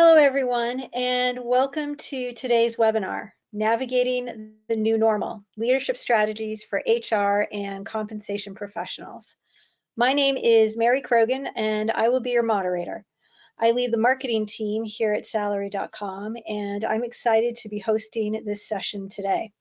Hello, everyone, and welcome to today's webinar, Navigating the New Normal, Leadership Strategies for HR and Compensation Professionals. My name is Mary Krogan, and I will be your moderator. I lead the marketing team here at Salary.com, and I'm excited to be hosting this session today.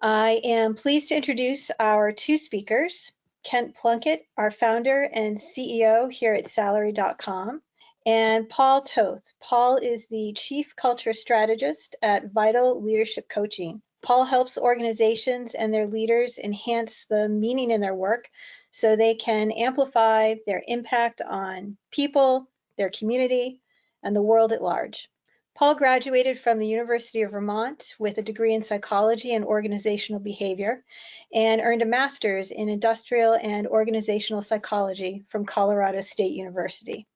I am pleased to introduce our two speakers, Kent Plunkett, our founder and CEO here at Salary.com, and Paul Toth. Paul is the Chief Culture Strategist at Vital Leadership Coaching. Paul helps organizations and their leaders enhance the meaning in their work so they can amplify their impact on people, their community, and the world at large. Paul graduated from the University of Vermont with a degree in psychology and organizational behavior and earned a master's in industrial and organizational psychology from Colorado State University.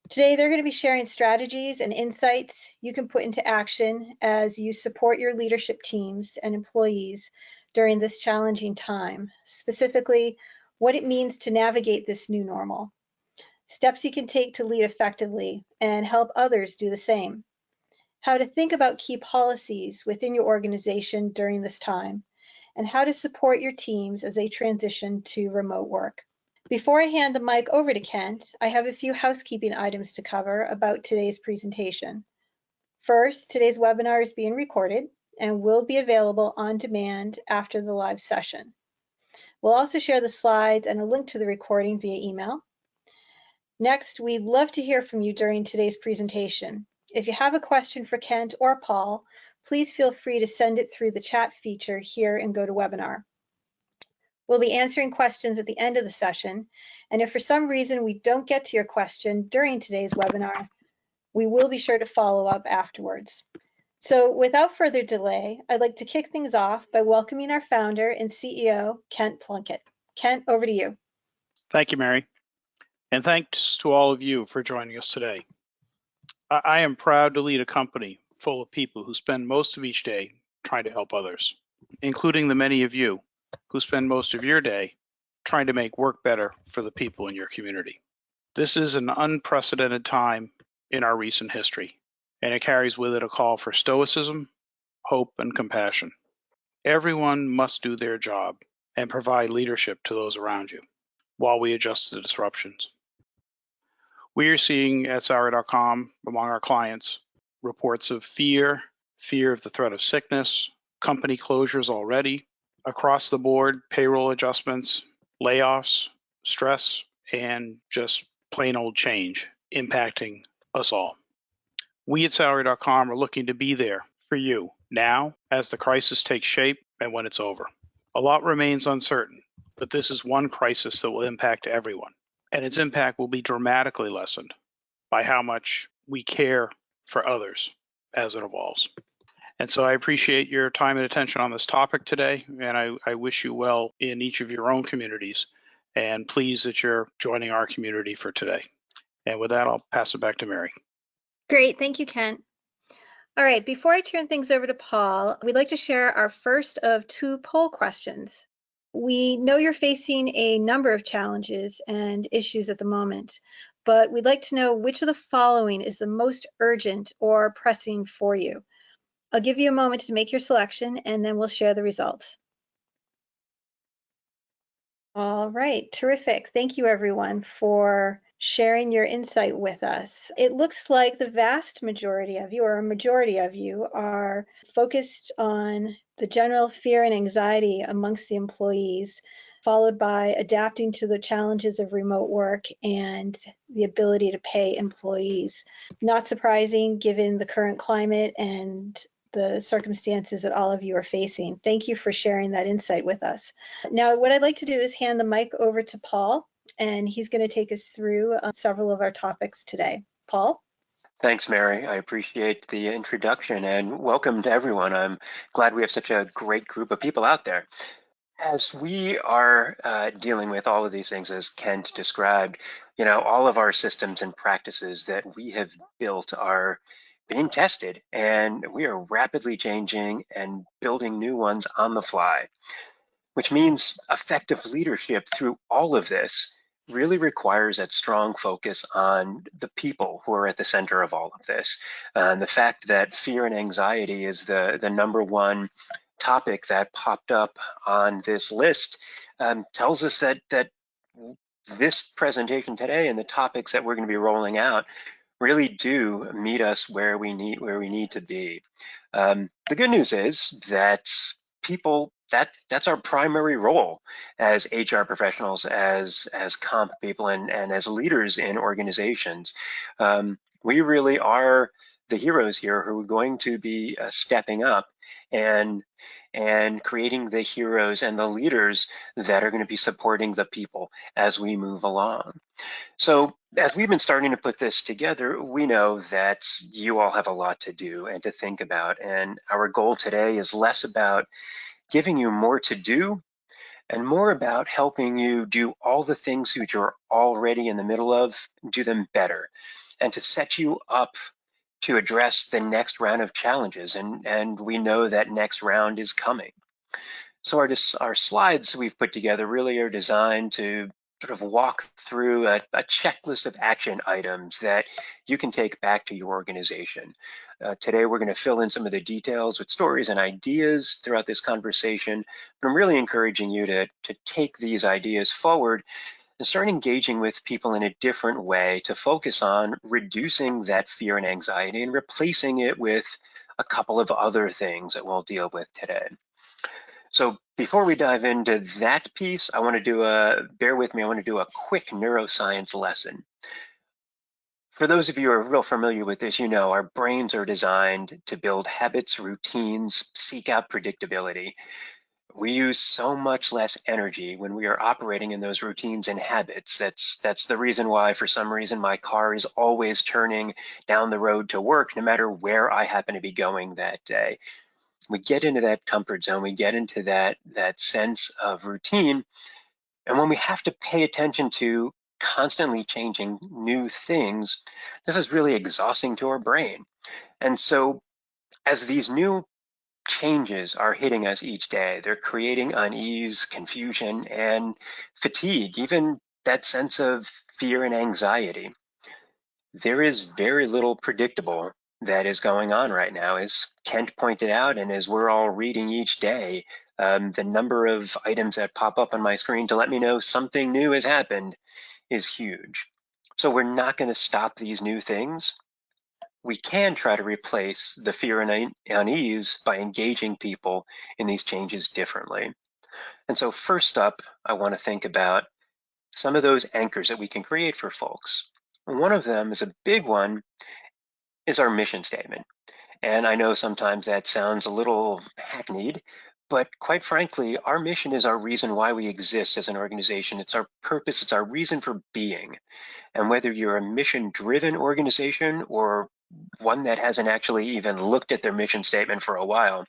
Today, they're going to be sharing strategies and insights you can put into action as you support your leadership teams and employees during this challenging time, specifically what it means to navigate this new normal, steps you can take to lead effectively and help others do the same, how to think about key policies within your organization during this time, and how to support your teams as they transition to remote work. Before I hand the mic over to Kent, I have a few housekeeping items to cover about today's presentation. First, today's webinar is being recorded and will be available on demand after the live session. We'll also share the slides and a link to the recording via email. Next, we'd love to hear from you during today's presentation. If you have a question for Kent or Paul, please feel free to send it through the chat feature here in GoToWebinar. We'll be answering questions at the end of the session, and if for some reason we don't get to your question during today's webinar, we will be sure to follow up afterwards. So without further delay, I'd like to kick things off by welcoming our founder and CEO, Kent Plunkett. Kent, over to you. Thank you, Mary, and thanks to all of you for joining us today. I am proud to lead a company full of people who spend most of each day trying to help others, including the many of you who spend most of your day trying to make work better for the people in your community. This is an unprecedented time in our recent history, and it carries with it a call for stoicism, hope, and compassion. Everyone must do their job and provide leadership to those around you while we adjust to the disruptions. We are seeing at Salary.com among our clients reports of fear of the threat of sickness, company closures already, across the board, payroll adjustments, layoffs, stress, and just plain old change impacting us all. We at Salary.com are looking to be there for you now as the crisis takes shape and when it's over. A lot remains uncertain, but this is one crisis that will impact everyone, and its impact will be dramatically lessened by how much we care for others as it evolves. And so I appreciate your time and attention on this topic today, and I wish you well in each of your own communities, and pleased that you're joining our community for today. And with that, I'll pass it back to Mary. Great, thank you, Kent. All right, before I turn things over to Paul, we'd like to share our first of two poll questions. We know you're facing a number of challenges and issues at the moment, but we'd like to know which of the following is the most urgent or pressing for you. I'll give you a moment to make your selection, and then we'll share the results. All right, terrific. Thank you, everyone, for sharing your insight with us. It looks like the vast majority of you, or a majority of you, are focused on the general fear and anxiety amongst the employees, followed by adapting to the challenges of remote work and the ability to pay employees. Not surprising given the current climate and the circumstances that all of you are facing. Thank you for sharing that insight with us. Now, what I'd like to do is hand the mic over to Paul, and he's going to take us through several of our topics today. Paul? Thanks, Mary. I appreciate the introduction, and welcome to everyone. I'm glad we have such a great group of people out there. As we are dealing with all of these things, as Kent described, all of our systems and practices that we have built are being tested, and we are rapidly changing and building new ones on the fly, which means effective leadership through all of this really requires that strong focus on the people who are at the center of all of this. And the fact that fear and anxiety is the number one topic that popped up on this list tells us that this presentation today and the topics that we're going to be rolling out really do meet us where we need to be. The good news is that that's our primary role as HR professionals, as comp people, and as leaders in organizations. We really are the heroes here who are going to be stepping up and creating the heroes and the leaders that are going to be supporting the people as we move along. So as we've been starting to put this together, we know that you all have a lot to do and to think about. And our goal today is less about giving you more to do and more about helping you do all the things that you're already in the middle of, do them better, and to set you up to address the next round of challenges. And we know that next round is coming. So our slides we've put together really are designed to sort of walk through a checklist of action items that you can take back to your organization. Today, we're going to fill in some of the details with stories and ideas throughout this conversation, but I'm really encouraging you to take these ideas forward and start engaging with people in a different way to focus on reducing that fear and anxiety and replacing it with a couple of other things that we'll deal with today. So before we dive into that piece, I want to bear with me, I want to do a quick neuroscience lesson. For those of you who are real familiar with this, you know our brains are designed to build habits, routines, seek out predictability. We use so much less energy when we are operating in those routines and habits. That's the reason why, for some reason, my car is always turning down the road to work, no matter where I happen to be going that day. We get into that comfort zone, we get into that sense of routine. And when we have to pay attention to constantly changing new things, this is really exhausting to our brain. And so as these new changes are hitting us each day, they're creating unease, confusion, and fatigue, even that sense of fear and anxiety. There is very little predictable that is going on right now. As Kent pointed out, and as we're all reading each day, the number of items that pop up on my screen to let me know something new has happened is huge. So we're not going to stop these new things. We can try to replace the fear and unease by engaging people in these changes differently. And so first up, I want to think about some of those anchors that we can create for folks. One of them is a big one, is our mission statement. And I know sometimes that sounds a little hackneyed, but quite frankly, our mission is our reason why we exist as an organization. It's our purpose, it's our reason for being. And whether you're a mission-driven organization or one that hasn't actually even looked at their mission statement for a while,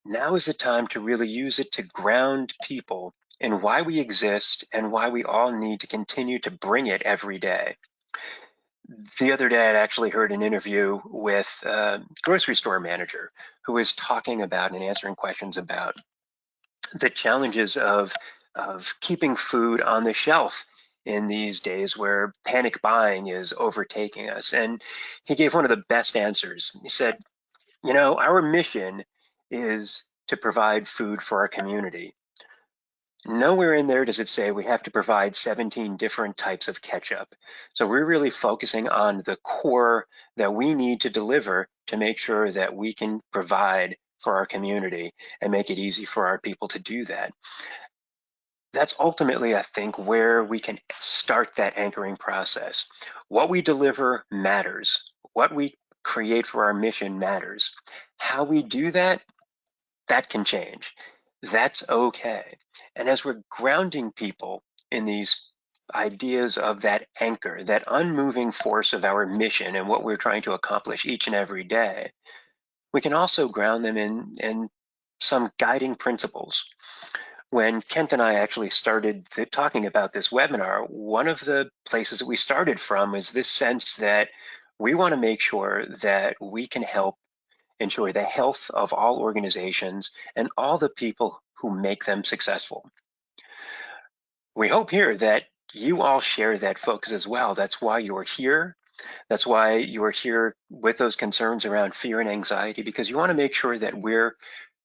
now is the time to really use it to ground people in why we exist and why we all need to continue to bring it every day. The other day, I actually heard an interview with a grocery store manager who was talking about and answering questions about the challenges of keeping food on the shelf in these days where panic buying is overtaking us. And he gave one of the best answers. He said, you know, our mission is to provide food for our community. Nowhere in there does it say we have to provide 17 different types of ketchup. So we're really focusing on the core that we need to deliver to make sure that we can provide for our community and make it easy for our people to do that. That's ultimately, I think, where we can start that anchoring process. What we deliver matters. What we create for our mission matters. How we do that, that can change. That's okay. And as we're grounding people in these ideas of that anchor, that unmoving force of our mission and what we're trying to accomplish each and every day, we can also ground them in some guiding principles. When Kent and I actually started talking about this webinar, one of the places that we started from is this sense that we want to make sure that we can help ensure the health of all organizations and all the people who make them successful. We hope here that you all share that focus as well. That's why you're here. That's why you are here with those concerns around fear and anxiety, because you want to make sure that we're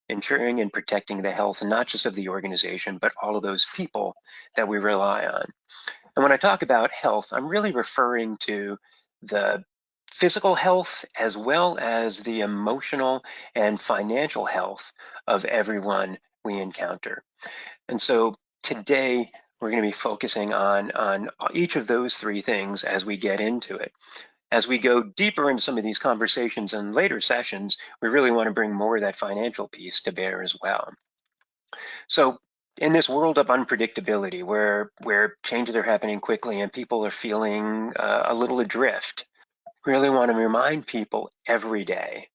ensuring and protecting the health, not just of the organization, but all of those people that we rely on. And when I talk about health, I'm really referring to the physical health as well as the emotional and financial health of everyone we encounter. And so today we're going to be focusing on each of those three things as we get into it. As we go deeper into some of these conversations in later sessions, we really want to bring more of that financial piece to bear as well. So in this world of unpredictability, where changes are happening quickly and people are feeling a little adrift, we really want to remind people every day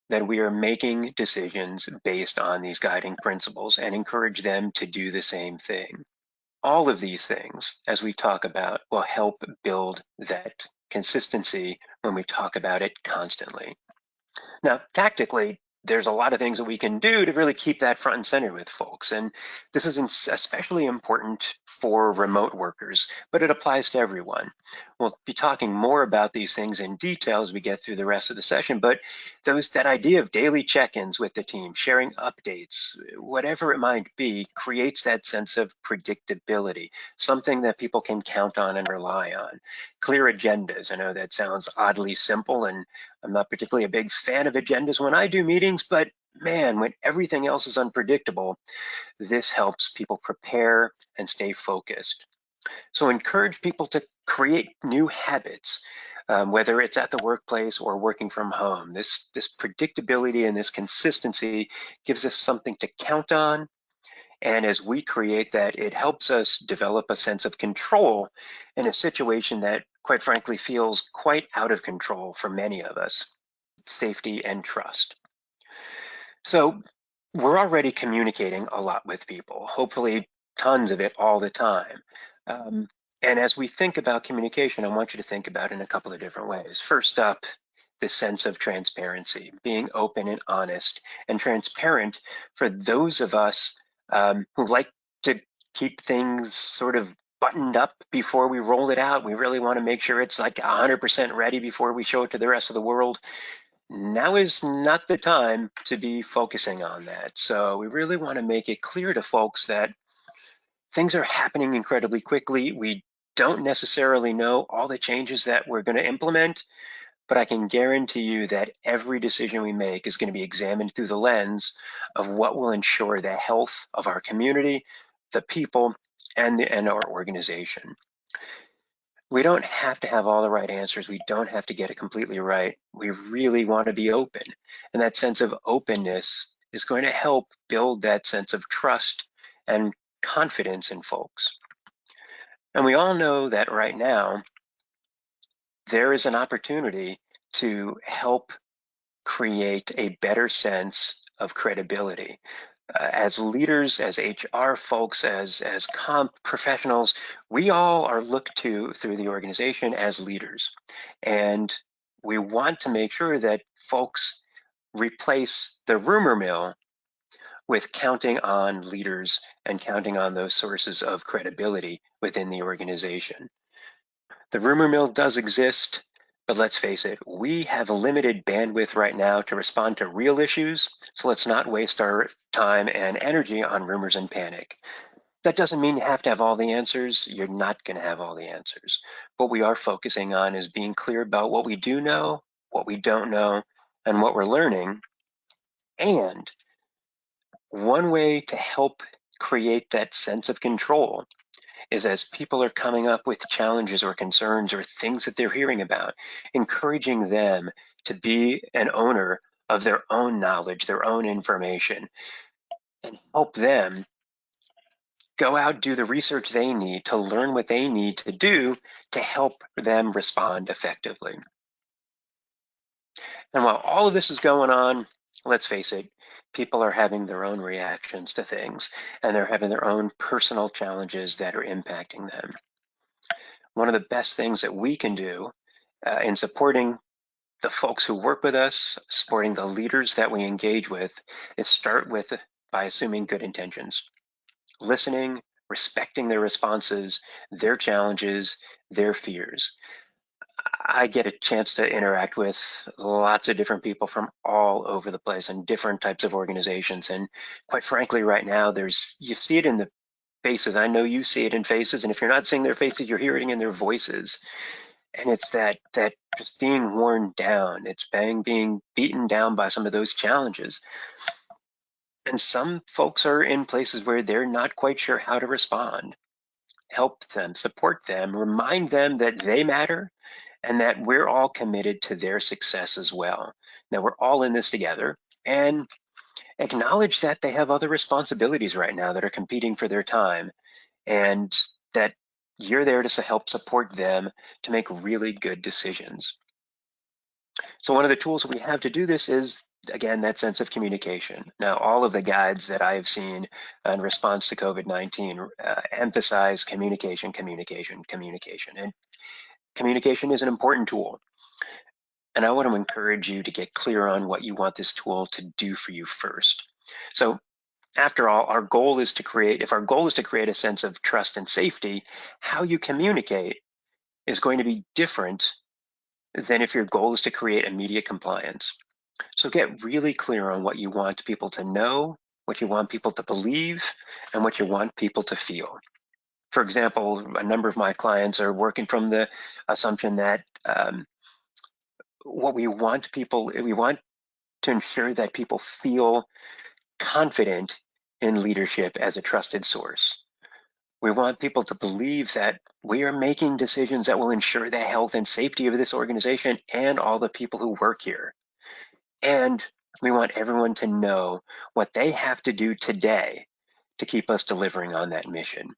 that we are making decisions based on these guiding principles and encourage them to do the same thing. All of these things, as we talk about, will help build that consistency when we talk about it constantly. Now, tactically, there's a lot of things that we can do to really keep that front and center with folks. And this is especially important for remote workers, but it applies to everyone. We'll be talking more about these things in detail as we get through the rest of the session, but that idea of daily check-ins with the team, sharing updates, whatever it might be, creates that sense of predictability, something that people can count on and rely on. Clear agendas. I know that sounds oddly simple, and I'm not particularly a big fan of agendas when I do meetings, but man, when everything else is unpredictable, this helps people prepare and stay focused. So encourage people to create new habits, whether it's at the workplace or working from home. This predictability and this consistency gives us something to count on. And as we create that, it helps us develop a sense of control in a situation that, quite frankly, feels quite out of control for many of us. Safety and trust. So we're already communicating a lot with people, hopefully tons of it all the time. And as we think about communication, I want you to think about it in a couple of different ways. First up, the sense of transparency, being open and honest and transparent for those of us who like to keep things sort of buttoned up before we roll it out. We really want to make sure it's like 100% ready before we show it to the rest of the world. Now is not the time to be focusing on that. So we really want to make it clear to folks that things are happening incredibly quickly. We don't necessarily know all the changes that we're going to implement, but I can guarantee you that every decision we make is going to be examined through the lens of what will ensure the health of our community, the people, and our organization. We don't have to have all the right answers. We don't have to get it completely right. We really want to be open. And that sense of openness is going to help build that sense of trust and confidence in folks. And we all know that right now, there is an opportunity to help create a better sense of credibility. As leaders, as HR folks, as comp professionals, we all are looked to through the organization as leaders. And we want to make sure that folks replace the rumor mill with counting on leaders and counting on those sources of credibility within the organization. The rumor mill does exist, but let's face it, we have limited bandwidth right now to respond to real issues, so let's not waste our time and energy on rumors and panic. That doesn't mean you have to have all the answers. You're not going to have all the answers. What we are focusing on is being clear about what we do know, what we don't know, and what we're learning. And one way to help create that sense of control is as people are coming up with challenges or concerns or things that they're hearing about, encouraging them to be an owner of their own knowledge, their own information, and help them go out, do the research they need to learn what they need to do to help them respond effectively. And while all of this is going on, let's face it, people are having their own reactions to things, and they're having their own personal challenges that are impacting them. One of the best things that we can do in supporting the folks who work with us, supporting the leaders that we engage with, is start with by assuming good intentions, listening, respecting their responses, their challenges, their fears. I get a chance to interact with lots of different people from all over the place and different types of organizations. And quite frankly, right now, you see it in the faces. I know you see it in faces. And if you're not seeing their faces, you're hearing it in their voices. And it's that just being worn down. It's being beaten down by some of those challenges. And some folks are in places where they're not quite sure how to respond. Help them, support them, remind them that they matter and that we're all committed to their success as well. Now we're all in this together, and acknowledge that they have other responsibilities right now that are competing for their time, and that you're there to help support them to make really good decisions. So one of the tools we have to do this is, again, that sense of communication. Now, all of the guides that I have seen in response to COVID-19 emphasize communication, communication, communication. And communication is an important tool. And I want to encourage you to get clear on what you want this tool to do for you first. So after all, our goal is to create, if our goal is to create a sense of trust and safety, how you communicate is going to be different than if your goal is to create immediate compliance. So get really clear on what you want people to know, what you want people to believe, and what you want people to feel. For example, a number of my clients are working from the assumption that we want to ensure that people feel confident in leadership as a trusted source. We want people to believe that we are making decisions that will ensure the health and safety of this organization and all the people who work here. And we want everyone to know what they have to do today to keep us delivering on that mission.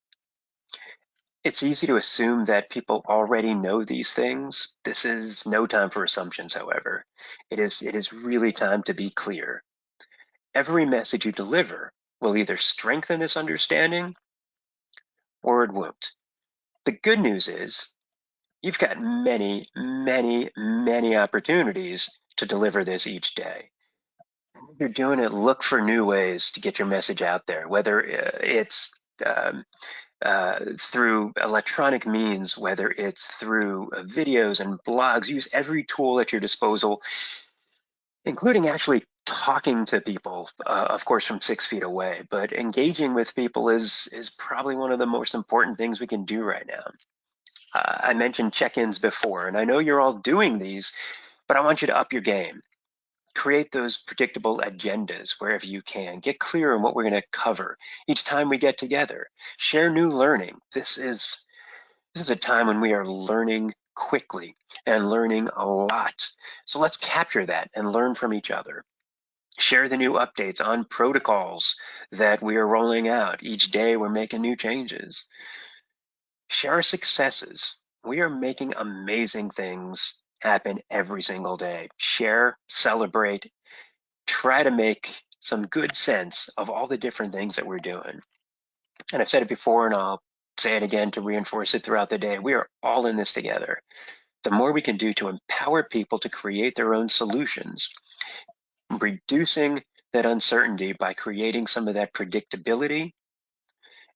It's easy to assume that people already know these things. This is no time for assumptions, however. It is really time to be clear. Every message you deliver will either strengthen this understanding or it won't. The good news is you've got many, many, many opportunities to deliver this each day. And if you're doing it, look for new ways to get your message out there, whether it's through electronic means, whether it's through videos and blogs. Use every tool at your disposal, including actually talking to people, of course, from 6 feet away. But engaging with people is probably one of the most important things we can do right now. I mentioned check-ins before, and I know you're all doing these, but I want you to up your game. Create those predictable agendas wherever you can. Get clear on what we're going to cover each time we get together. Share new learning. This is a time when we are learning quickly and learning a lot. So let's capture that and learn from each other. Share the new updates on protocols that we are rolling out. Each day we're making new changes. Share our successes. We are making amazing things happen every single day. Share, celebrate, try to make some good sense of all the different things that we're doing. And I've said it before, and I'll say it again to reinforce it throughout the day. We are all in this together. The more we can do to empower people to create their own solutions, reducing that uncertainty by creating some of that predictability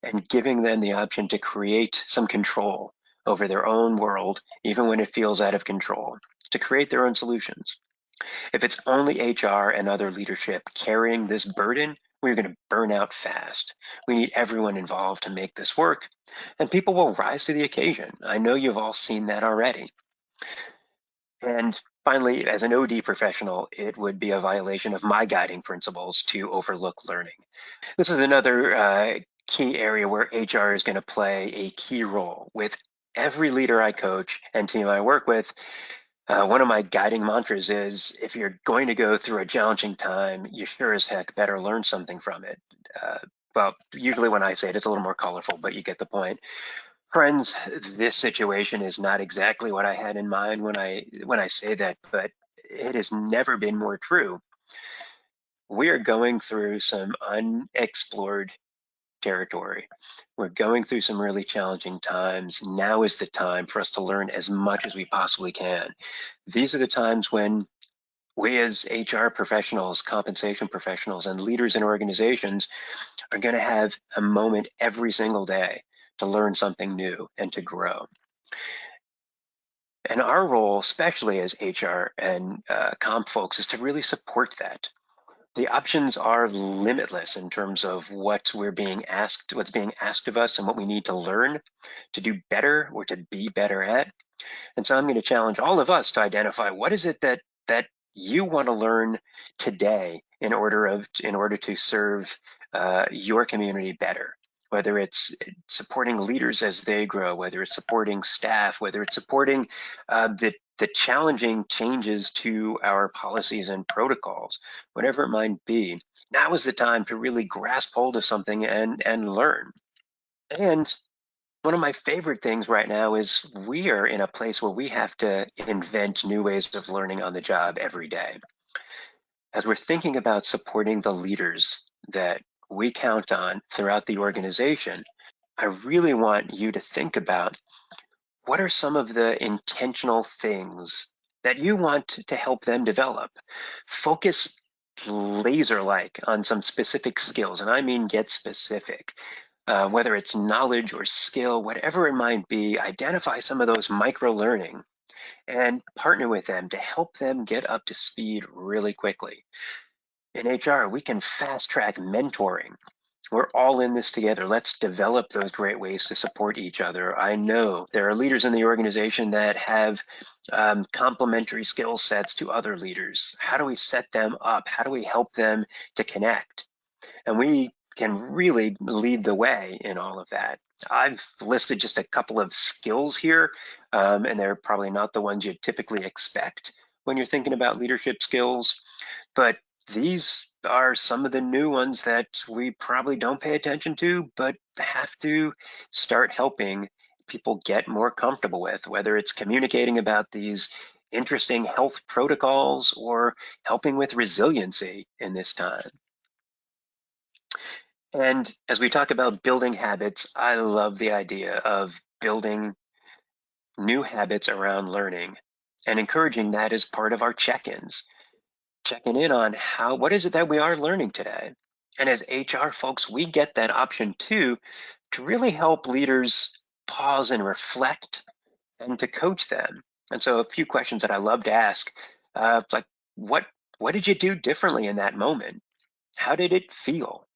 and giving them the option to create some control over their own world, even when it feels out of control, to create their own solutions. If it's only HR and other leadership carrying this burden, we're going to burn out fast. We need everyone involved to make this work, and people will rise to the occasion. I know you've all seen that already. And finally, as an OD professional, it would be a violation of my guiding principles to overlook learning. This is another key area where HR is going to play a key role. With every leader I coach and team I work with, one of my guiding mantras is, if you're going to go through a challenging time, you sure as heck better learn something from it. Well, usually when I say it, it's a little more colorful, but you get the point. Friends, this situation is not exactly what I had in mind when I say that, but it has never been more true. We are going through some unexplored territory. We're going through some really challenging times. Now is the time for us to learn as much as we possibly can. These are the times when We as HR professionals, compensation professionals, and leaders in organizations are going to have a moment every single day to learn something new and to grow. And our role, especially as HR and comp folks, is to really support that. The options are limitless in terms of what's being asked of us and what we need to learn to do better or to be better at. And so I'm going to challenge all of us to identify what is it that you want to learn today in order to serve your community better. Whether it's supporting leaders as they grow, whether it's supporting staff, whether it's supporting the challenging changes to our policies and protocols, whatever it might be, now is the time to really grasp hold of something and learn. And one of my favorite things right now is we are in a place where we have to invent new ways of learning on the job every day. As we're thinking about supporting the leaders that we count on throughout the organization, I really want you to think about what are some of the intentional things that you want to help them develop. Focus laser-like on some specific skills, and I mean get specific. Whether it's knowledge or skill, whatever it might be, identify some of those micro-learning and partner with them to help them get up to speed really quickly. In HR, we can fast track mentoring. We're all in this together. Let's develop those great ways to support each other. I know there are leaders in the organization that have complementary skill sets to other leaders. How do we set them up? How do we help them to connect? And we can really lead the way in all of that. I've listed just a couple of skills here, and they're probably not the ones you'd typically expect when you're thinking about leadership skills, but these are some of the new ones that we probably don't pay attention to, but have to start helping people get more comfortable with, whether it's communicating about these interesting health protocols or helping with resiliency in this time. And as we talk about building habits, I love the idea of building new habits around learning and encouraging that as part of our check-ins. Checking in on what is it that we are learning today? And as HR folks, we get that option too, to really help leaders pause and reflect and to coach them. And so a few questions that I love to ask, like what did you do differently in that moment? How did it feel?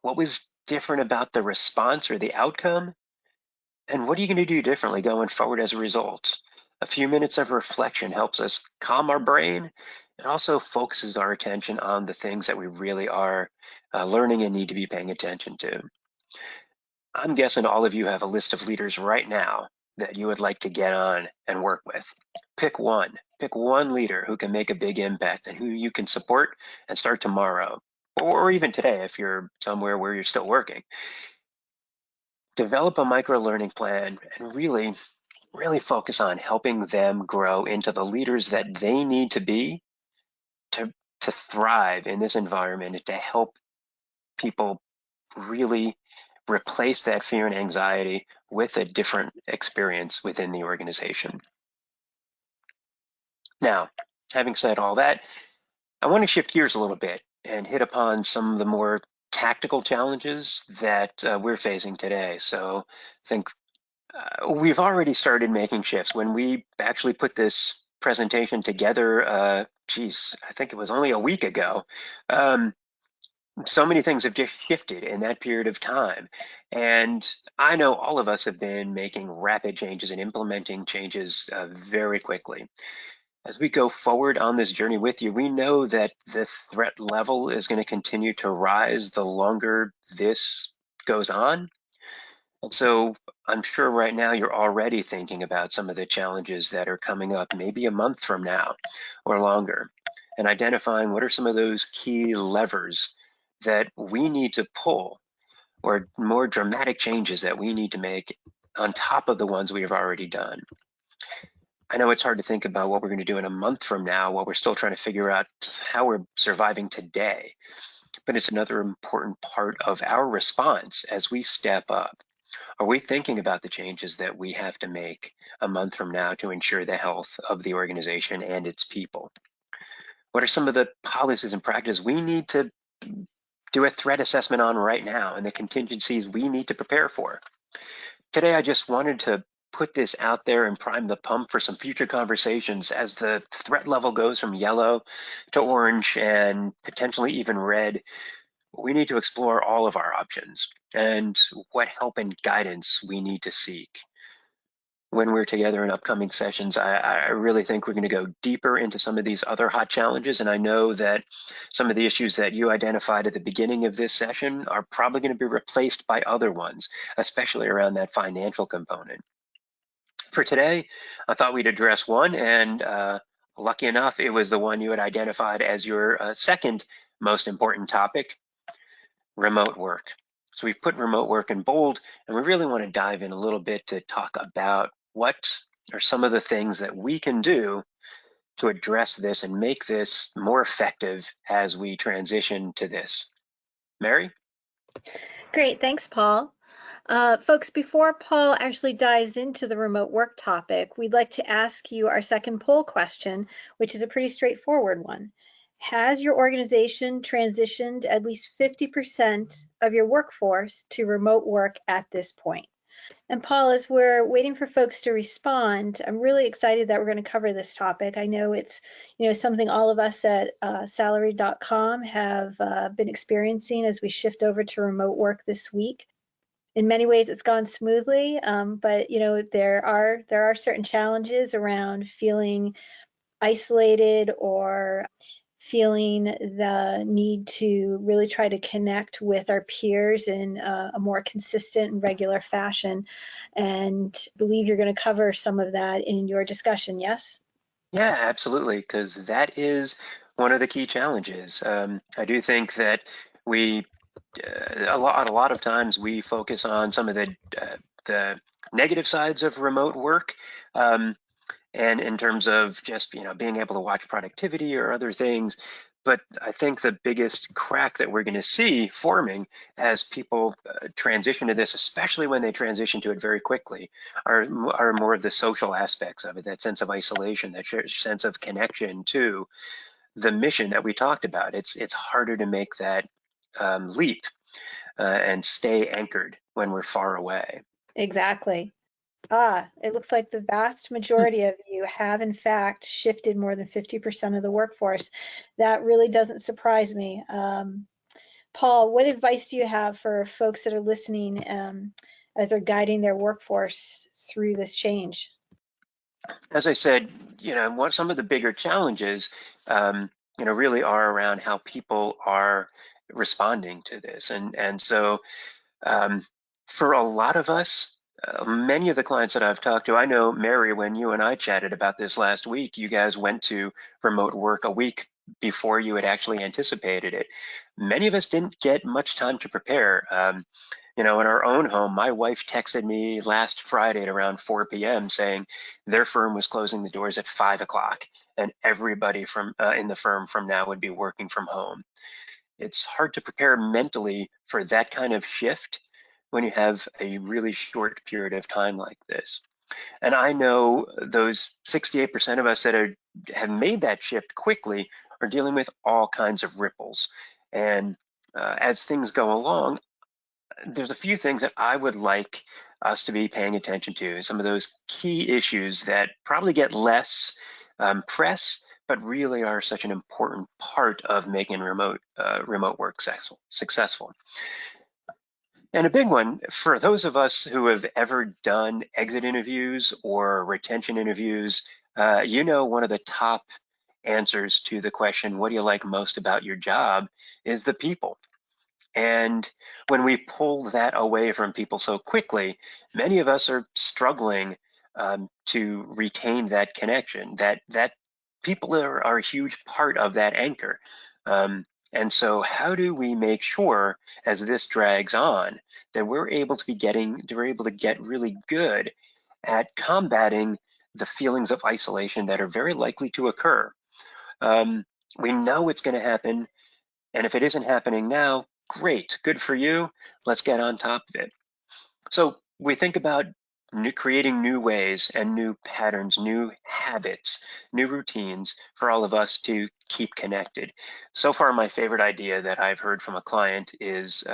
What was different about the response or the outcome? And what are you going to do differently going forward as a result? A few minutes of reflection helps us calm our brain. It also focuses our attention on the things that we really are learning and need to be paying attention to. I'm guessing all of you have a list of leaders right now that you would like to get on and work with. Pick one leader who can make a big impact and who you can support and start tomorrow, or even today if you're somewhere where you're still working. Develop a micro-learning plan and really focus on helping them grow into the leaders that they need to be to thrive in this environment and to help people really replace that fear and anxiety with a different experience within the organization. Now, having said all that, I want to shift gears a little bit and hit upon some of the more tactical challenges that we're facing today. So I think we've already started making shifts. When we actually put this presentation together, I think it was only a week ago, so many things have just shifted in that period of time. And I know all of us have been making rapid changes and implementing changes very quickly. As we go forward on this journey with you, we know that the threat level is going to continue to rise the longer this goes on. And so I'm sure right now you're already thinking about some of the challenges that are coming up maybe a month from now or longer, and identifying what are some of those key levers that we need to pull or more dramatic changes that we need to make on top of the ones we have already done. I know it's hard to think about what we're going to do in a month from now while we're still trying to figure out how we're surviving today, but it's another important part of our response as we step up. Are we thinking about the changes that we have to make a month from now to ensure the health of the organization and its people? What are some of the policies and practices we need to do a threat assessment on right now and the contingencies we need to prepare for? Today, I just wanted to put this out there and prime the pump for some future conversations as the threat level goes from yellow to orange and potentially even red. We need to explore all of our options and what help and guidance we need to seek. When we're together in upcoming sessions, I really think we're going to go deeper into some of these other hot challenges. And I know that some of the issues that you identified at the beginning of this session are probably going to be replaced by other ones, especially around that financial component. For today, I thought we'd address one, and lucky enough, it was the one you had identified as your second most important topic: remote work. So we've put remote work in bold, and we really want to dive in a little bit to talk about what are some of the things that we can do to address this and make this more effective as we transition to this. Mary? Great, thanks, Paul. Folks, before Paul actually dives into the remote work topic, we'd like to ask you our second poll question, which is a pretty straightforward one. Has your organization transitioned at least 50% of your workforce to remote work at this point? And Paul, as we're waiting for folks to respond, I'm really excited that we're going to cover this topic. I know it's something all of us at Salary.com have been experiencing as we shift over to remote work this week. In many ways, it's gone smoothly, but there are certain challenges around feeling isolated or feeling the need to really try to connect with our peers in a more consistent and regular fashion. And I believe you're going to cover some of that in your discussion, yes? Yeah, absolutely, because that is one of the key challenges. I do think that we, a lot of times we focus on some of the negative sides of remote work. And in terms of just being able to watch productivity or other things. But I think the biggest crack that we're going to see forming as people transition to this, especially when they transition to it very quickly, are more of the social aspects of it, that sense of isolation, that sense of connection to the mission that we talked about. It's harder to make that leap and stay anchored when we're far away. Exactly. It looks like the vast majority of you have, in fact, shifted more than 50% of the workforce. That really doesn't surprise me. Paul, what advice do you have for folks that are listening as they're guiding their workforce through this change? As I said, what some of the bigger challenges, really are around how people are responding to this, and so for a lot of us. Many of the clients that I've talked to, I know, Mary, when you and I chatted about this last week, you guys went to remote work a week before you had actually anticipated it. Many of us didn't get much time to prepare. In our own home, my wife texted me last Friday at around 4 p.m. saying their firm was closing the doors at 5 o'clock and everybody from in the firm from now would be working from home. It's hard to prepare mentally for that kind of shift when you have a really short period of time like this. And I know those 68% of us that have made that shift quickly are dealing with all kinds of ripples. And as things go along, there's a few things that I would like us to be paying attention to, some of those key issues that probably get less press, but really are such an important part of making remote work successful. And a big one for those of us who have ever done exit interviews or retention interviews, one of the top answers to the question, what do you like most about your job, is the people. And when we pull that away from people so quickly, many of us are struggling to retain that connection, that people are a huge part of that anchor. And so how do we make sure as this drags on that we're able to get really good at combating the feelings of isolation that are very likely to occur? We know it's going to happen. And if it isn't happening now, great, good for you. Let's get on top of it. So we think about creating new ways and new patterns, new habits, new routines for all of us to keep connected. So far, my favorite idea that I've heard from a client is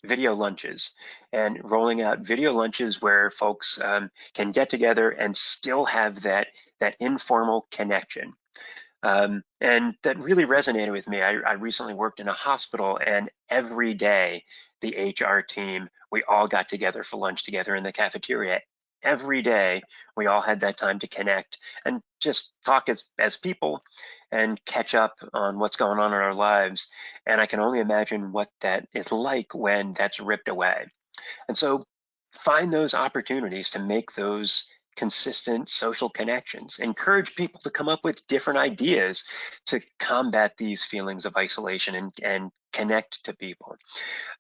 video lunches, and rolling out video lunches where folks can get together and still have that informal connection. And that really resonated with me. I recently worked in a hospital, and every day the HR team, we all got together for lunch together in the cafeteria. Every day we all had that time to connect and just talk as people and catch up on what's going on in our lives. And I can only imagine what that is like when that's ripped away. And so find those opportunities to make those consistent social connections. Encourage people to come up with different ideas to combat these feelings of isolation and connect to people.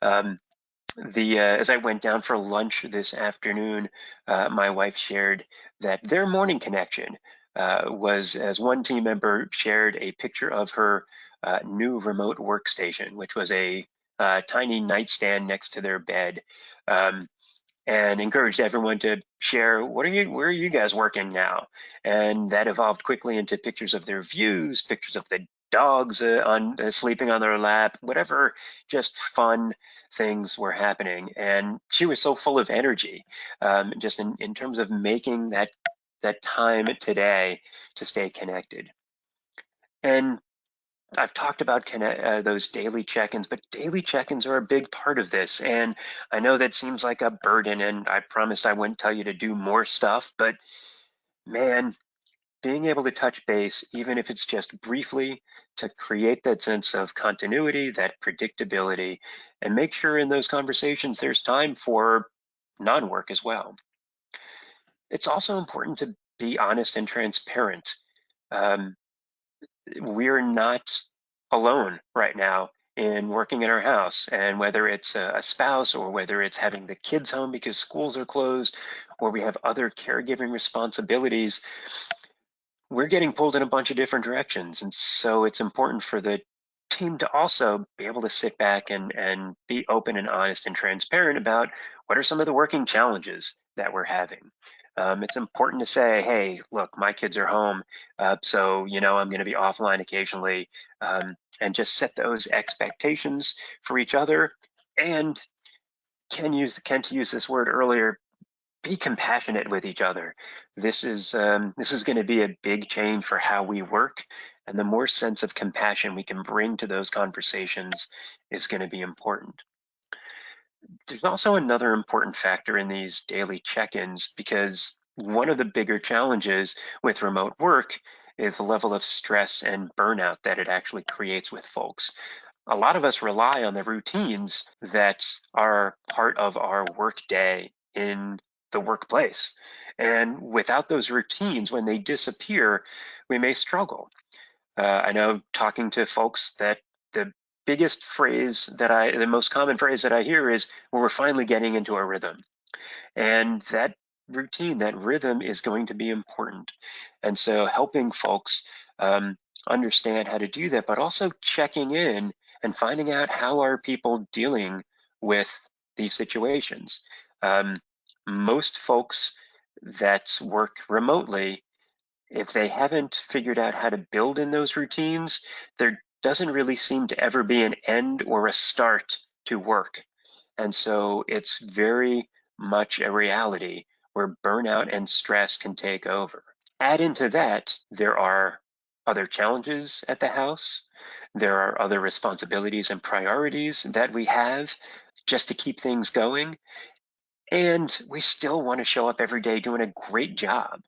As I went down for lunch this afternoon, my wife shared that their morning connection was, as one team member shared a picture of her new remote workstation, which was a tiny nightstand next to their bed. And encouraged everyone to share, where are you guys working now? And that evolved quickly into pictures of their views, pictures of the dogs sleeping on their lap, whatever just fun things were happening. And she was so full of energy, just in terms of making that time today to stay connected. And I've talked about those daily check-ins, but daily check-ins are a big part of this. And I know that seems like a burden, and I promised I wouldn't tell you to do more stuff, but man, being able to touch base, even if it's just briefly, to create that sense of continuity, that predictability, and make sure in those conversations there's time for non-work as well. It's also important to be honest and transparent. We're not alone right now in working in our house, and whether it's a spouse or whether it's having the kids home because schools are closed or we have other caregiving responsibilities, we're getting pulled in a bunch of different directions. And so it's important for the team to also be able to sit back and be open and honest and transparent about what are some of the working challenges that we're having. It's important to say, hey, look, my kids are home, so I'm going to be offline occasionally, and just set those expectations for each other. And Ken used to use this word earlier, be compassionate with each other. This is going to be a big change for how we work, and the more sense of compassion we can bring to those conversations is going to be important. There's also another important factor in these daily check-ins, because one of the bigger challenges with remote work is the level of stress and burnout that it actually creates with folks. A lot of us rely on the routines that are part of our work day in the workplace. And without those routines, when they disappear, we may struggle. I know talking to folks that the most common phrase that I hear is, well, we're finally getting into a rhythm. And that routine, that rhythm is going to be important. And so helping folks understand how to do that, but also checking in and finding out how are people dealing with these situations. Most folks that work remotely, if they haven't figured out how to build in those routines, there doesn't really seem to ever be an end or a start to work. And so it's very much a reality where burnout and stress can take over. Add into that, there are other challenges at the house. There are other responsibilities and priorities that we have just to keep things going. And we still want to show up every day doing a great job.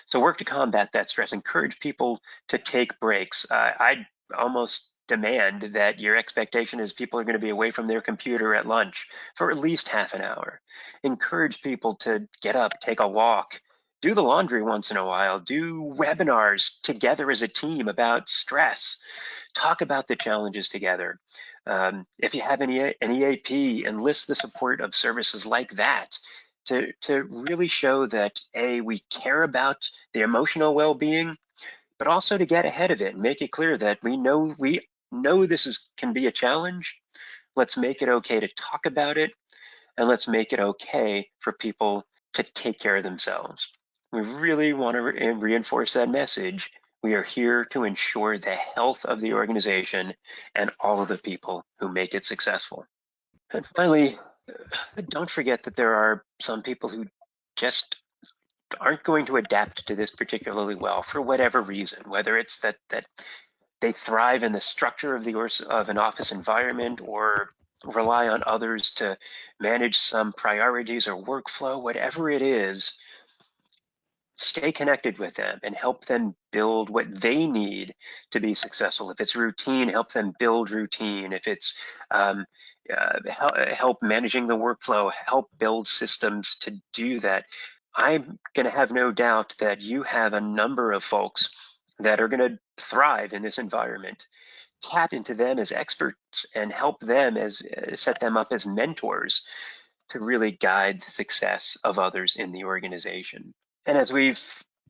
So work to combat that stress. Encourage people to take breaks. I almost demand that your expectation is people are going to be away from their computer at lunch for at least half an hour. Encourage people to get up, take a walk, do the laundry once in a while, do webinars together as a team about stress, talk about the challenges together. If you have any EAP, enlist the support of services like that to really show that we care about the emotional well-being, but also to get ahead of it and make it clear that we know this can be a challenge. Let's make it okay to talk about it, and let's make it okay for people to take care of themselves. We really want to reinforce that message. We are here to ensure the health of the organization and all of the people who make it successful. And finally, don't forget that there are some people who just aren't going to adapt to this particularly well for whatever reason, whether it's that they thrive in the structure of an office environment or rely on others to manage some priorities or workflow, whatever it is. Stay connected with them and help them build what they need to be successful. If it's routine, help them build routine. If it's help managing the workflow, help build systems to do that. I'm going to have no doubt that you have a number of folks that are going to thrive in this environment. Tap into them as experts and help them set them up as mentors to really guide the success of others in the organization. And as we've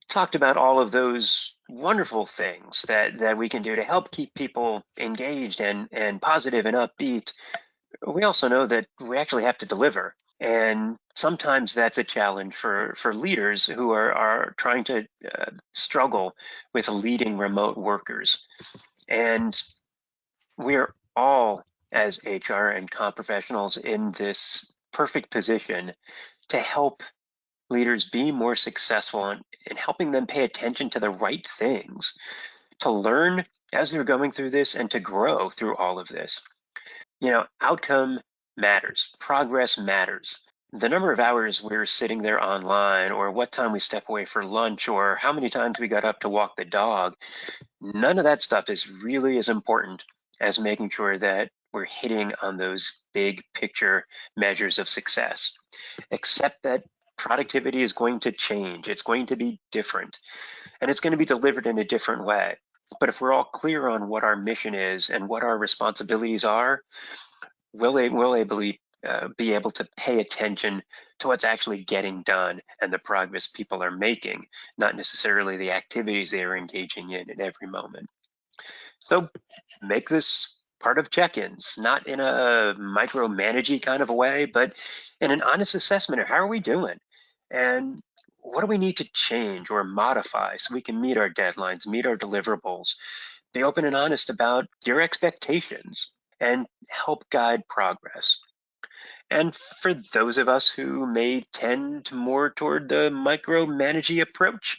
talked about all of those wonderful things that we can do to help keep people engaged and positive and upbeat, we also know that we actually have to deliver. And sometimes that's a challenge for leaders who are trying to struggle with leading remote workers. And we're all, as HR and comp professionals, in this perfect position to help leaders be more successful in helping them pay attention to the right things, to learn as they're going through this and to grow through all of this. You know, outcome matters, progress matters. The number of hours we're sitting there online, or what time we step away for lunch, or how many times we got up to walk the dog, none of that stuff is really as important as making sure that we're hitting on those big picture measures of success. Except that productivity is going to change. It's going to be different, and it's going to be delivered in a different way. But if we're all clear on what our mission is and what our responsibilities are, we'll be able to pay attention to what's actually getting done and the progress people are making, not necessarily the activities they are engaging in at every moment. So make this part of check-ins, not in a micromanagey kind of a way, but in an honest assessment of how are we doing? And what do we need to change or modify so we can meet our deadlines, meet our deliverables, be open and honest about your expectations, and help guide progress. And for those of us who may tend more toward the micromanagey approach,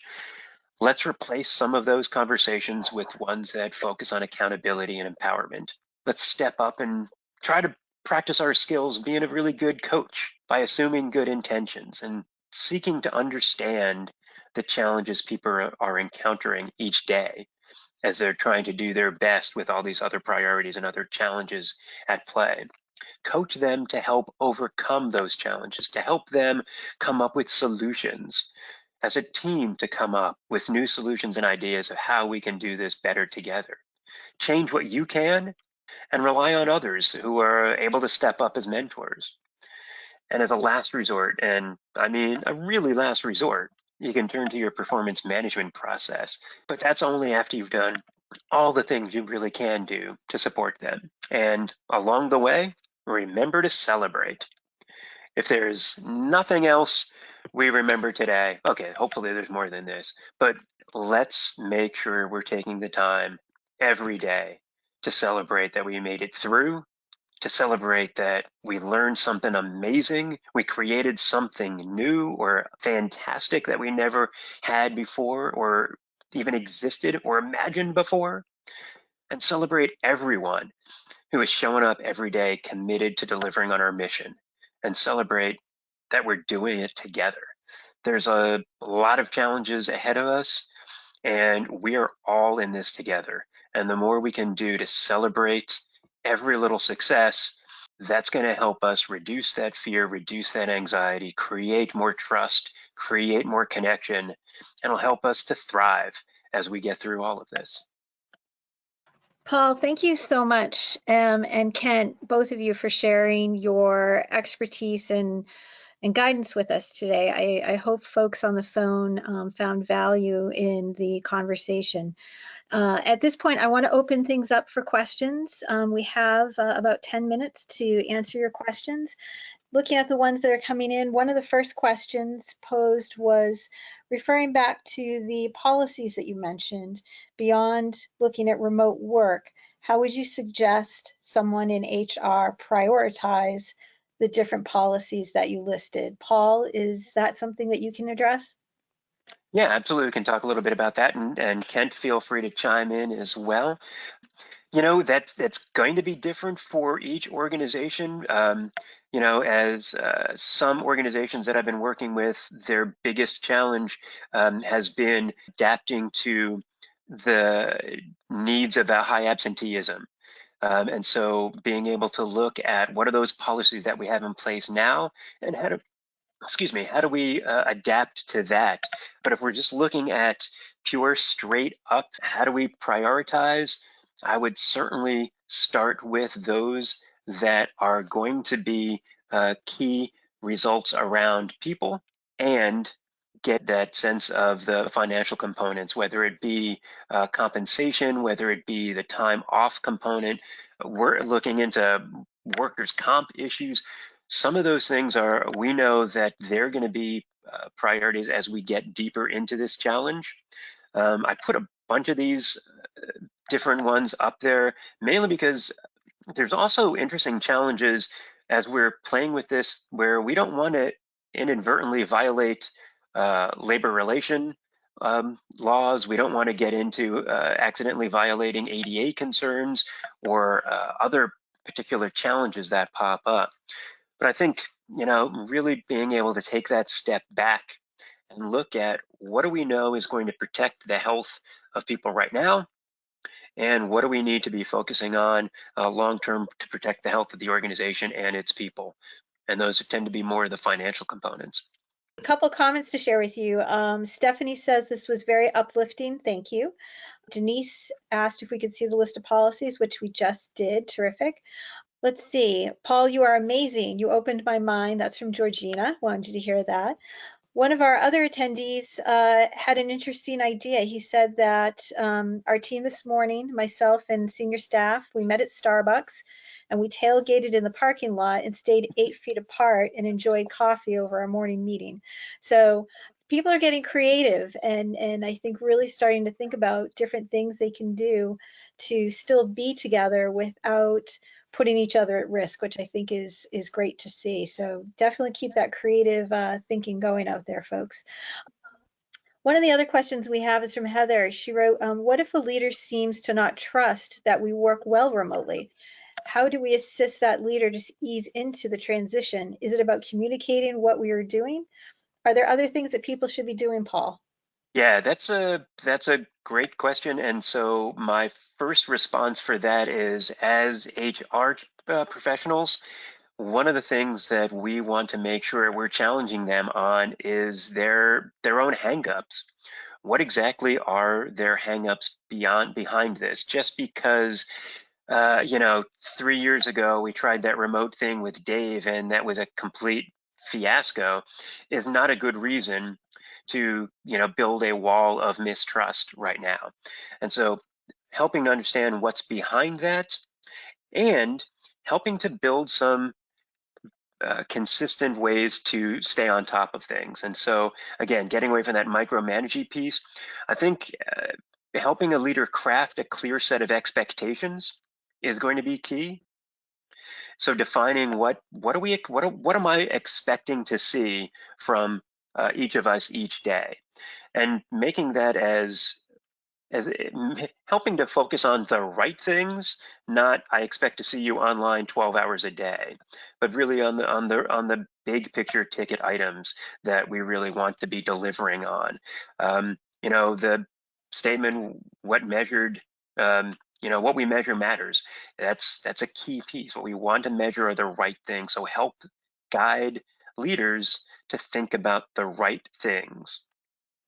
let's replace some of those conversations with ones that focus on accountability and empowerment. Let's step up and try to practice our skills being a really good coach by assuming good intentions and seeking to understand the challenges people are encountering each day as they're trying to do their best with all these other priorities and other challenges at play. Coach them to help overcome those challenges, to help them come up with solutions, as a team to come up with new solutions and ideas of how we can do this better together. Change what you can and rely on others who are able to step up as mentors. And as a last resort, and I mean a really last resort, you can turn to your performance management process, but that's only after you've done all the things you really can do to support them. And along the way, remember to celebrate. If there's nothing else we remember today, okay, hopefully there's more than this, but let's make sure we're taking the time every day to celebrate that we made it through, to celebrate that we learned something amazing, we created something new or fantastic that we never had before or even existed or imagined before, and celebrate everyone who is showing up every day committed to delivering on our mission, and celebrate that we're doing it together. There's a lot of challenges ahead of us, and we are all in this together. And the more we can do to celebrate every little success, that's going to help us reduce that fear, reduce that anxiety, create more trust, create more connection, and it'll help us to thrive as we get through all of this. Paul, thank you so much. And Kent, both of you for sharing your expertise and guidance with us today. I hope folks on the phone found value in the conversation. At this point, I want to open things up for questions. We have about 10 minutes to answer your questions. looking at the ones that are coming in, one of the first questions posed was referring back to the policies that you mentioned, beyond looking at remote work, how would you suggest someone in HR prioritize the different policies that you listed? Paul, is that something that you can address? Yeah, absolutely. We can talk a little bit about that, and Kent, feel free to chime in as well. You know, that's going to be different for each organization. You know, as some organizations that I've been working with, their biggest challenge has been adapting to the needs of a high absenteeism. And so being able to look at what are those policies that we have in place now, and how do we adapt to that? But if we're just looking at pure straight up, how do we prioritize? I would certainly start with those that are going to be key results around people, and get that sense of the financial components, whether it be compensation, whether it be the time off component. We're looking into workers' comp issues. Some of those things we know that they're going to be priorities as we get deeper into this challenge. I put a bunch of these different ones up there, mainly because there's also interesting challenges as we're playing with this, where we don't want to inadvertently violate labor relation laws. We don't want to get into accidentally violating ADA concerns or other particular challenges that pop up. But I think, you know, really being able to take that step back and look at what do we know is going to protect the health of people right now, and what do we need to be focusing on long-term to protect the health of the organization and its people. And those tend to be more of the financial components. A couple comments to share with you. Stephanie says this was very uplifting. Thank you. Denise asked if we could see the list of policies, which we just did. Terrific. Let's see. Paul, you are amazing. You opened my mind. That's from Georgina. Wanted you to hear that. One of our other attendees had an interesting idea. He said that our team this morning, myself and senior staff, we met at Starbucks and we tailgated in the parking lot and stayed 8 feet apart and enjoyed coffee over our morning meeting. So people are getting creative and I think really starting to think about different things they can do to still be together without putting each other at risk, which I think is great to see. So definitely keep that creative thinking going out there, folks. One of the other questions we have is from Heather. She wrote, what if a leader seems to not trust that we work well remotely? How do we assist that leader to ease into the transition? Is it about communicating what we are doing? Are there other things that people should be doing, Paul? Yeah, that's a great question. And so my first response for that is, as HR professionals, one of the things that we want to make sure we're challenging them on is their own hangups. What exactly are their hangups behind this? Just because you know, 3 years ago we tried that remote thing with Dave and that was a complete fiasco is not a good reason to, you know, build a wall of mistrust right now. And so helping to understand what's behind that, and helping to build some consistent ways to stay on top of things. And so again, getting away from that micromanaging piece, I think helping a leader craft a clear set of expectations is going to be key. So defining what am I expecting to see from each of us each day, and making that as helping to focus on the right things, not I expect to see you online 12 hours a day, but really on the big picture ticket items that we really want to be delivering on. You know, the statement, what measured, you know, what we measure matters. That's a key piece. What we want to measure are the right things. So help guide leaders to think about the right things.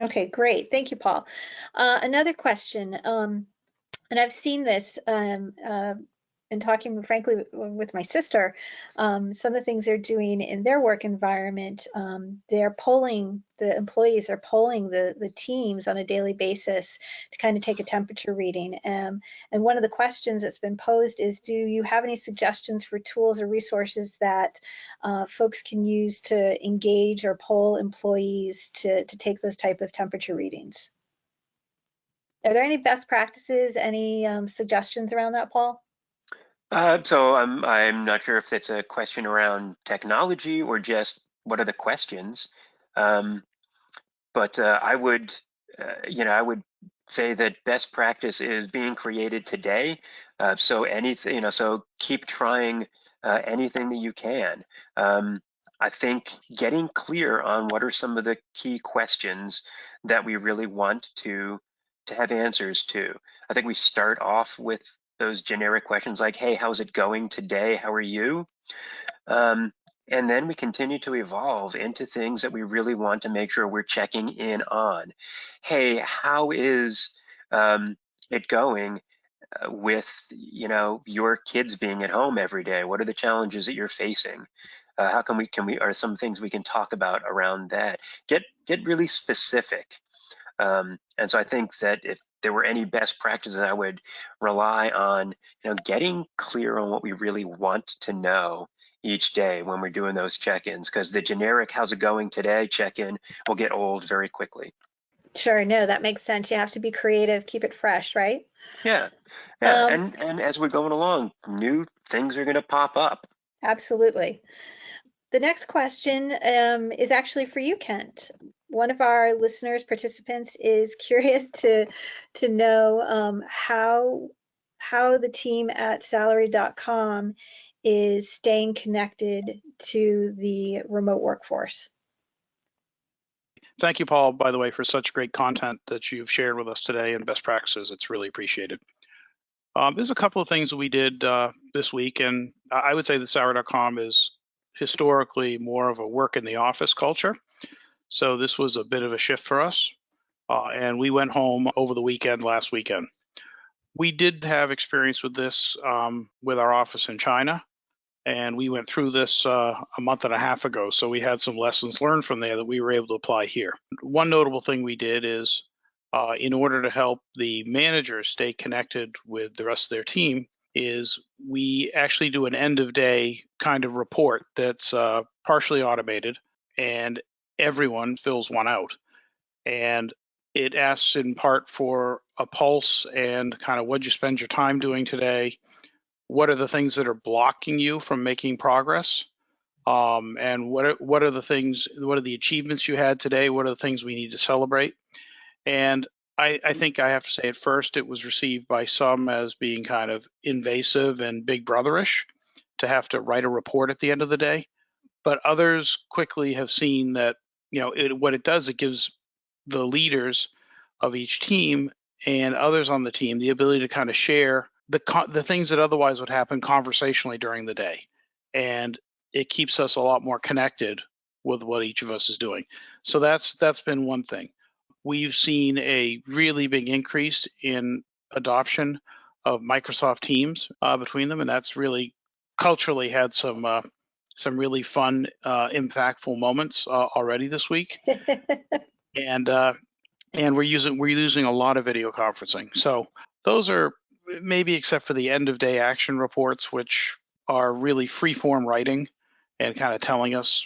Okay, great. Thank you, Paul. Another question, and I've seen this and talking frankly with my sister, some of the things they're doing in their work environment, they're polling, the employees are polling the teams on a daily basis to kind of take a temperature reading. And one of the questions that's been posed is, do you have any suggestions for tools or resources that folks can use to engage or poll employees to take those type of temperature readings? Are there any best practices, any suggestions around that, Paul? So I'm not sure if it's a question around technology or just what are the questions. But I would, I would say that best practice is being created today. So anything, so keep trying anything that you can. I think getting clear on what are some of the key questions that we really want to have answers to. I think we start off with those generic questions like, hey, how's it going today? How are you? And then we continue to evolve into things that we really want to make sure we're checking in on. Hey, how is it going with your kids being at home every day? What are the challenges that you're facing? How can we are some things we can talk about around that? Get really specific. And so I think that if there were any best practices, I would rely on getting clear on what we really want to know each day when we're doing those check-ins, because the generic how's it going today check-in will get old very quickly. Sure, no, that makes sense. You have to be creative, keep it fresh, right? Yeah. And as we're going along, new things are going to pop up. Absolutely. The next question is actually for you, Kent. One of our listeners, participants, is curious to know how the team at Salary.com is staying connected to the remote workforce. Thank you, Paul, by the way, for such great content that you've shared with us today and best practices. It's really appreciated. There's a couple of things that we did this week, and I would say that Salary.com is historically more of a work in the office culture. So this was a bit of a shift for us, and we went home over the weekend, last weekend. We did have experience with this with our office in China, and we went through this a month and a half ago. So we had some lessons learned from there that we were able to apply here. One notable thing we did is in order to help the managers stay connected with the rest of their team is we actually do an end of day kind of report that's partially automated, and everyone fills one out. And it asks in part for a pulse and kind of what'd you spend your time doing today? What are the things that are blocking you from making progress? And what are the things, what are the achievements you had today? What are the things we need to celebrate? And I think I have to say at first it was received by some as being kind of invasive and big brotherish to have to write a report at the end of the day. But others quickly have seen that, what it does, it gives the leaders of each team and others on the team the ability to kind of share the things that otherwise would happen conversationally during the day. And it keeps us a lot more connected with what each of us is doing. So that's been one thing. We've seen a really big increase in adoption of Microsoft Teams between them, and that's really culturally had some really fun, impactful moments already this week. And we're using a lot of video conferencing. So those are maybe, except for the end of day action reports, which are really free form writing and kind of telling us,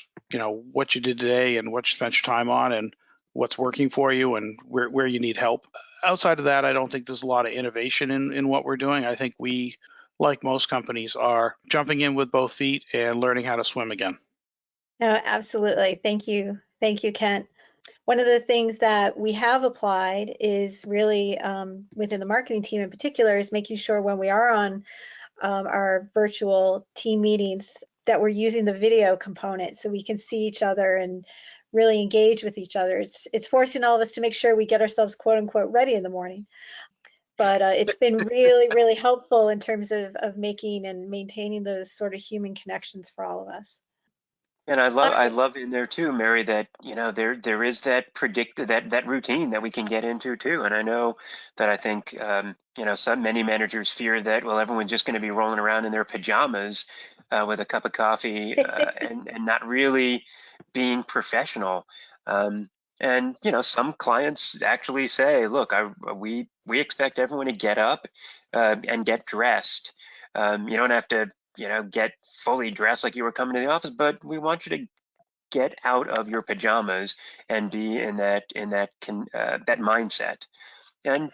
what you did today and what you spent your time on and what's working for you and where you need help. Outside of that, I don't think there's a lot of innovation in what we're doing. I think we, like most companies, are jumping in with both feet and learning how to swim again. No, absolutely. Thank you. Thank you, Kent. One of the things that we have applied is really within the marketing team in particular is making sure when we are on our virtual team meetings that we're using the video component so we can see each other and really engage with each other. It's forcing all of us to make sure we get ourselves quote unquote ready in the morning. But it's been really, really helpful in terms of making and maintaining those sort of human connections for all of us. And All I right. love in there too, Mary, that there is that that routine that we can get into too. And I know that I think many managers fear that, well, everyone's just going to be rolling around in their pajamas with a cup of coffee and not really being professional. And some clients actually say, look, we expect everyone to get up and get dressed. You don't have to get fully dressed like you were coming to the office, but we want you to get out of your pajamas and be in that mindset. And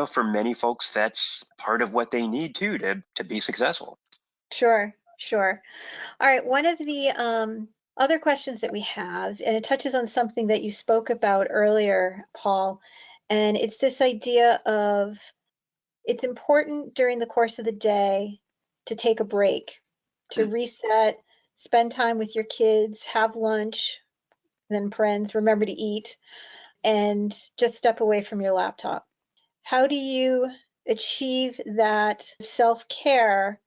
for many folks, that's part of what they need too to be successful. Sure, sure. All right, one of the other questions that we have, and it touches on something that you spoke about earlier, Paul, and it's this idea of it's important during the course of the day to take a break, to Hmm. reset, spend time with your kids, have lunch, then friends, remember to eat, and just step away from your laptop. How do you achieve that self-care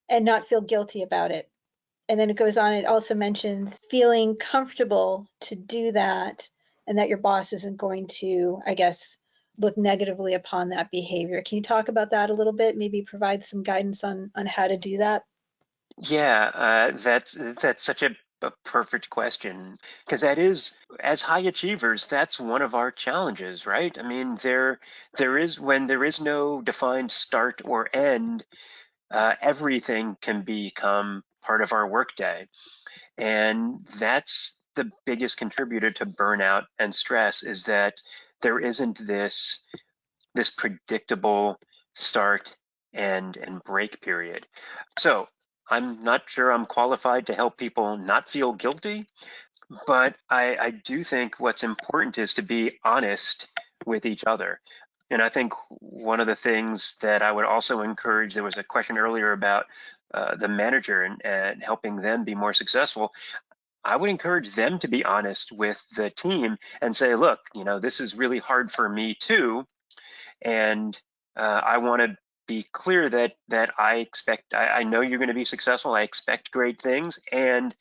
and not feel guilty about it? And then it goes on, it also mentions feeling comfortable to do that and that your boss isn't going to, I guess, look negatively upon that behavior. Can you talk about that a little bit? Maybe provide some guidance on how to do that? Yeah, that's such a perfect question, because that is, as high achievers, that's one of our challenges, right? I mean, there is, when there is no defined start or end, everything can become part of our workday. And that's the biggest contributor to burnout and stress, is that there isn't this predictable start and break period. So I'm not sure I'm qualified to help people not feel guilty, but I do think what's important is to be honest with each other. And I think one of the things that I would also encourage, there was a question earlier about the manager and helping them be more successful. I would encourage them to be honest with the team and say, look, this is really hard for me too. And I want to be clear that I know you're going to be successful. I expect great things. And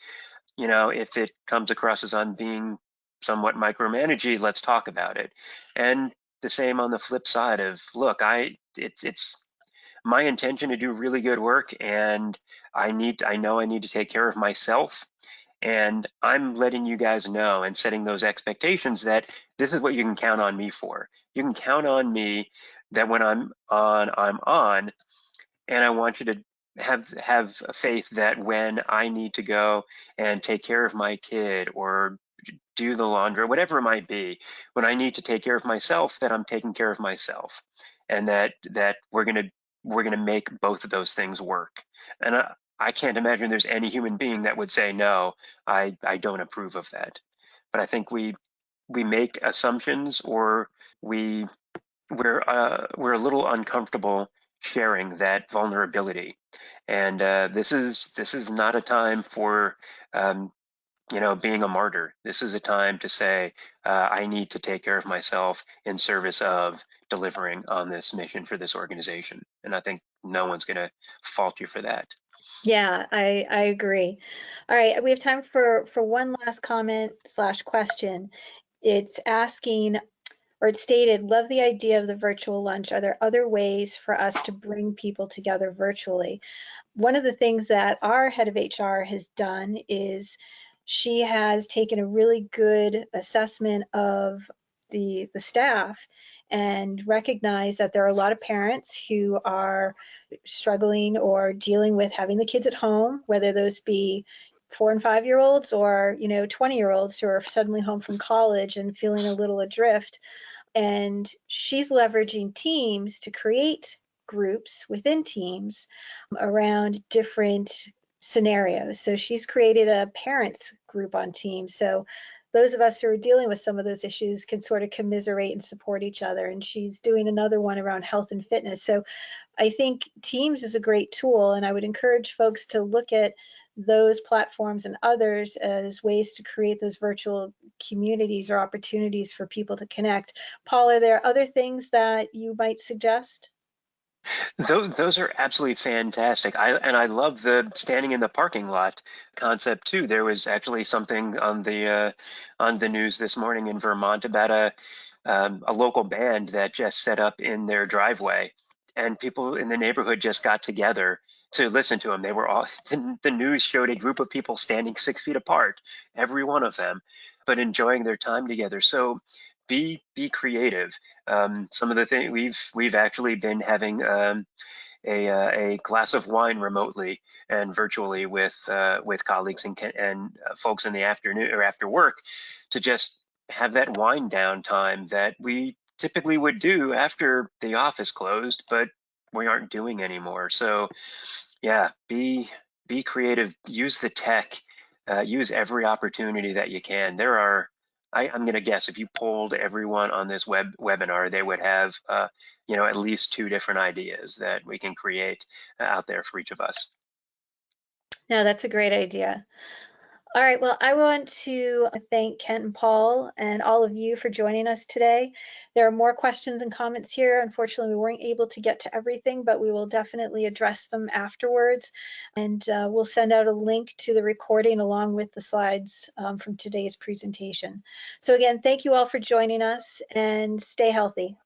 if it comes across as I'm being somewhat micromanagey, let's talk about it. And the same on the flip side of, look, it's my intention to do really good work, and I know I need to take care of myself. And I'm letting you guys know and setting those expectations that this is what you can count on me for. You can count on me that when I'm on, and I want you to have faith that when I need to go and take care of my kid or do the laundry, whatever it might be, when I need to take care of myself, that I'm taking care of myself, and that we're gonna make both of those things work. And I can't imagine there's any human being that would say no, I don't approve of that. But I think we make assumptions, or we we're a little uncomfortable sharing that vulnerability. And this is not a time for being a martyr. This is a time to say, I need to take care of myself in service of delivering on this mission for this organization. And I think no one's going to fault you for that. Yeah, I agree. All right, we have time for one last comment slash question. It's asking, or it's stated, love the idea of the virtual lunch. Are there other ways for us to bring people together virtually? One of the things that our head of HR has done is she has taken a really good assessment of the staff and recognized that there are a lot of parents who are struggling or dealing with having the kids at home, whether those be 4 and 5 year olds or 20-year olds who are suddenly home from college and feeling a little adrift. And she's leveraging Teams to create groups within Teams around different scenarios. So she's created a parents group on Teams. So those of us who are dealing with some of those issues can sort of commiserate and support each other. And she's doing another one around health and fitness. So I think Teams is a great tool, and I would encourage folks to look at those platforms and others as ways to create those virtual communities or opportunities for people to connect. Paul, are there other things that you might suggest? Those are absolutely fantastic. I love the standing in the parking lot concept too. There was actually something on the news this morning in Vermont about a local band that just set up in their driveway, and people in the neighborhood just got together to listen to them. They were all the news showed a group of people standing 6 feet apart, every one of them, but enjoying their time together. So be creative. Some of the things we've actually been having a glass of wine remotely and virtually with colleagues and folks in the afternoon or after work to just have that wind down time that we typically would do after the office closed, but we aren't doing anymore. So yeah, be creative, use the tech, use every opportunity that you can. I'm going to guess if you polled everyone on this webinar, they would have, at least 2 different ideas that we can create out there for each of us. No, that's a great idea. All right, well, I want to thank Kent and Paul and all of you for joining us today. There are more questions and comments here. Unfortunately, we weren't able to get to everything, but we will definitely address them afterwards. And we'll send out a link to the recording along with the slides from today's presentation. So again, thank you all for joining us and stay healthy.